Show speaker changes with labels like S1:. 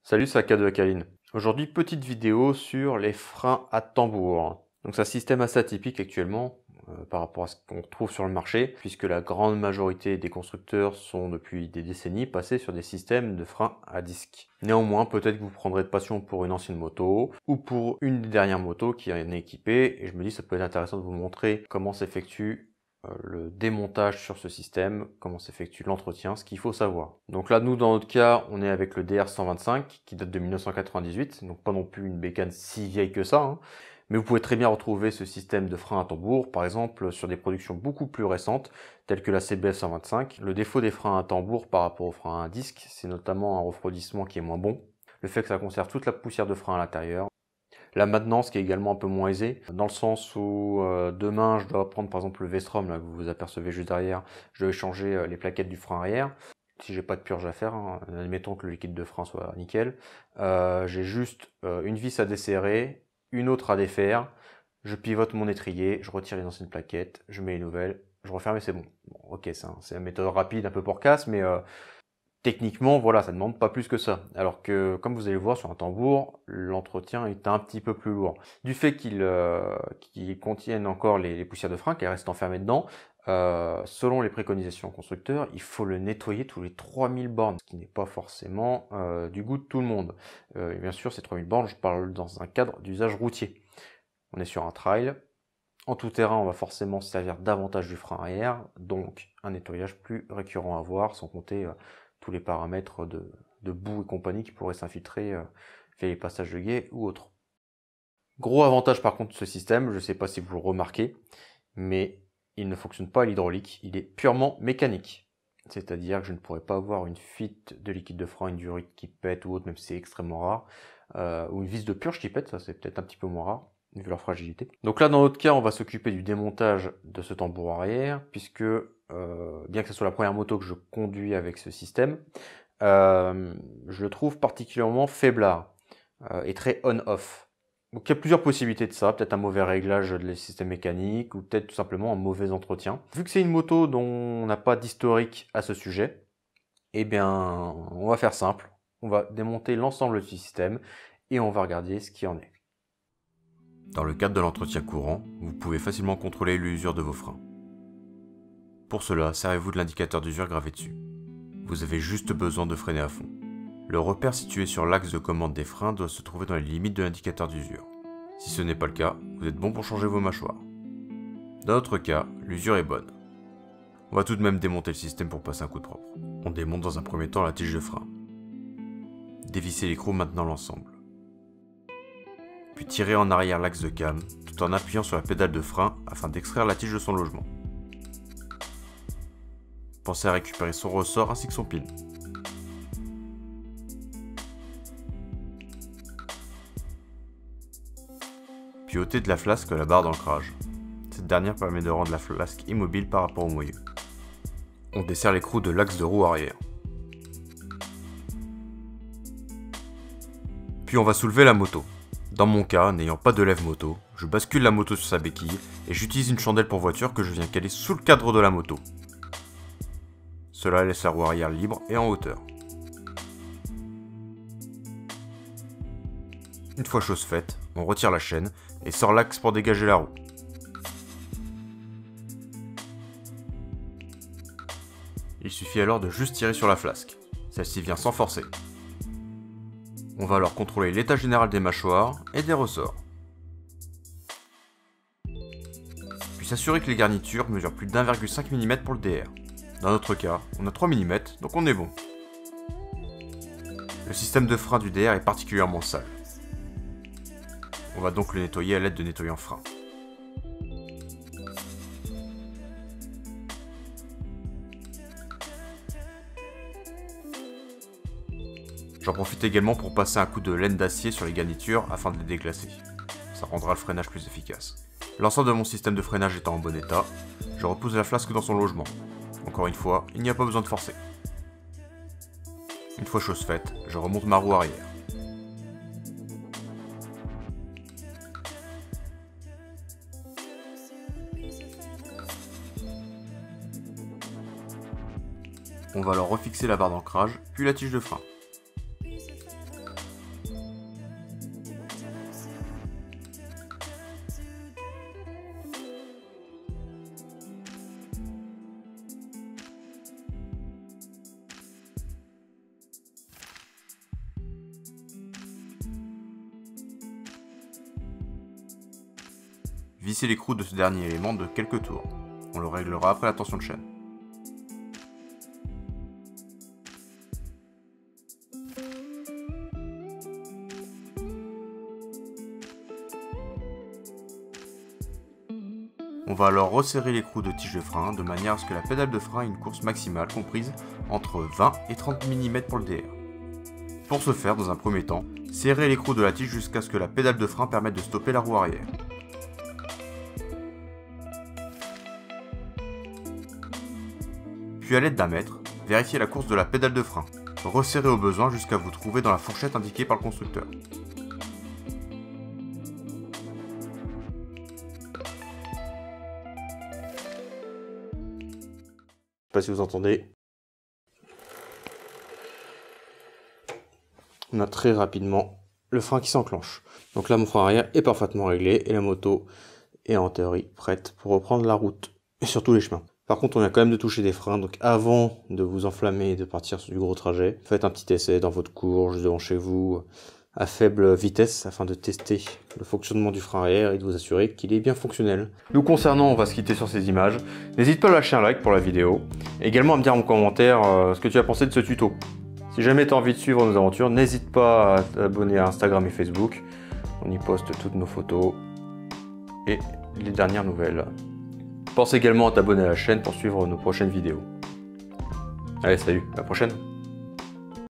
S1: Salut, c'est Aka de Akaline. Aujourd'hui, petite vidéo sur les freins à tambour. Donc c'est un système assez atypique actuellement par rapport à ce qu'on trouve sur le marché, puisque la grande majorité des constructeurs sont depuis des décennies passés sur des systèmes de freins à disque. Néanmoins, peut-être que vous prendrez de passion pour une ancienne moto ou pour une des dernières motos qui en est équipée, et je me dis que ça peut être intéressant de vous montrer comment s'effectue le démontage sur ce système, comment s'effectue l'entretien, ce qu'il faut savoir. Donc là, nous, dans notre cas, on est avec le DR125 qui date de 1998, donc pas non plus une bécane si vieille que ça, hein. Mais vous pouvez très bien retrouver ce système de frein à tambour, par exemple, sur des productions beaucoup plus récentes, telles que la CBF 125. Le défaut des freins à tambour par rapport aux freins à disque, c'est notamment un refroidissement qui est moins bon, le fait que ça conserve toute la poussière de frein à l'intérieur, la maintenance qui est également un peu moins aisée, dans le sens où demain je dois prendre par exemple le V-Strom là, que vous apercevez juste derrière, je dois changer les plaquettes du frein arrière. Si j'ai pas de purge à faire, hein, admettons que le liquide de frein soit nickel, j'ai juste une vis à desserrer, une autre à défaire, je pivote mon étrier, je retire les anciennes plaquettes, je mets les nouvelles, je referme et c'est bon. Bon, ok, c'est une méthode rapide, un peu porcasse, mais techniquement, voilà, ça ne demande pas plus que ça. Alors que, comme vous allez le voir sur un tambour, l'entretien est un petit peu plus lourd. Du fait qu'il contienne encore les poussières de frein, qu'elles restent enfermées dedans, selon les préconisations constructeurs, il faut le nettoyer tous les 3000 bornes, ce qui n'est pas forcément du goût de tout le monde. Et bien sûr, ces 3000 bornes, je parle dans un cadre d'usage routier. On est sur un trail. En tout terrain, on va forcément se servir davantage du frein arrière, donc un nettoyage plus récurrent à voir, sans compter tous les paramètres de boue et compagnie qui pourraient s'infiltrer via les passages de guet ou autres. Gros avantage par contre de ce système, je ne sais pas si vous le remarquez, mais il ne fonctionne pas à l'hydraulique, il est purement mécanique. C'est-à-dire que je ne pourrais pas avoir une fuite de liquide de frein, une durite qui pète ou autre, même si c'est extrêmement rare, ou une vis de purge qui pète, ça c'est peut-être un petit peu moins rare, vu leur fragilité. Donc là, dans notre cas, on va s'occuper du démontage de ce tambour arrière, puisque bien que ce soit la première moto que je conduis avec ce système, je le trouve particulièrement faiblard et très on-off. Donc il y a plusieurs possibilités de ça, peut-être un mauvais réglage des systèmes mécaniques ou peut-être tout simplement un mauvais entretien. Vu que c'est une moto dont on n'a pas d'historique à ce sujet, eh bien on va faire simple, on va démonter l'ensemble du système et on va regarder ce qui en est. Dans le cadre de l'entretien courant, vous pouvez facilement contrôler l'usure de vos freins. Pour cela, servez-vous de l'indicateur d'usure gravé dessus. Vous avez juste besoin de freiner à fond. Le repère situé sur l'axe de commande des freins doit se trouver dans les limites de l'indicateur d'usure. Si ce n'est pas le cas, vous êtes bon pour changer vos mâchoires. Dans notre cas, l'usure est bonne. On va tout de même démonter le système pour passer un coup de propre. On démonte dans un premier temps la tige de frein. Dévissez l'écrou maintenant l'ensemble. Puis tirez en arrière l'axe de cam, tout en appuyant sur la pédale de frein afin d'extraire la tige de son logement. Pensez à récupérer son ressort ainsi que son pin. Puis ôtez de la flasque la barre d'ancrage. Cette dernière permet de rendre la flasque immobile par rapport au moyeu. On desserre l'écrou de l'axe de roue arrière. Puis on va soulever la moto. Dans mon cas, n'ayant pas de lève moto, je bascule la moto sur sa béquille et j'utilise une chandelle pour voiture que je viens caler sous le cadre de la moto. Cela laisse la roue arrière libre et en hauteur. Une fois chose faite, on retire la chaîne et sort l'axe pour dégager la roue. Il suffit alors de juste tirer sur la flasque. Celle-ci vient sans forcer. On va alors contrôler l'état général des mâchoires et des ressorts. Puis s'assurer que les garnitures mesurent plus d'1,5 mm pour le DR. Dans notre cas, on a 3 mm, donc on est bon. Le système de frein du DR est particulièrement sale. On va donc le nettoyer à l'aide de nettoyants frein. J'en profite également pour passer un coup de laine d'acier sur les garnitures afin de les déglacer. Ça rendra le freinage plus efficace. L'ensemble de mon système de freinage étant en bon état, je repose la flasque dans son logement. Encore une fois, il n'y a pas besoin de forcer. Une fois chose faite, je remonte ma roue arrière. On va alors refixer la barre d'ancrage, puis la tige de frein. vissez l'écrou de ce dernier élément de quelques tours. On le réglera après la tension de chaîne. On va alors resserrer l'écrou de tige de frein de manière à ce que la pédale de frein ait une course maximale comprise entre 20 et 30 mm pour le DR. Pour ce faire, dans un premier temps, serrez l'écrou de la tige jusqu'à ce que la pédale de frein permette de stopper la roue arrière. Puis à l'aide d'un mètre, vérifiez la course de la pédale de frein. Resserrez au besoin jusqu'à vous trouver dans la fourchette indiquée par le constructeur. Je sais pas si vous entendez. On a très rapidement le frein qui s'enclenche. Donc là, mon frein arrière est parfaitement réglé et la moto est en théorie prête pour reprendre la route et sur tous les chemins. Par contre, on vient quand même de toucher des freins, donc avant de vous enflammer et de partir sur du gros trajet, faites un petit essai dans votre cour, juste devant chez vous, à faible vitesse, afin de tester le fonctionnement du frein arrière et de vous assurer qu'il est bien fonctionnel. Nous concernant, on va se quitter sur ces images. N'hésite pas à lâcher un like pour la vidéo, et également à me dire en commentaire ce que tu as pensé de ce tuto. Si jamais tu as envie de suivre nos aventures, n'hésite pas à t'abonner à Instagram et Facebook. On y poste toutes nos photos et les dernières nouvelles. Pense également à t'abonner à la chaîne pour suivre nos prochaines vidéos. Allez, salut, à la prochaine!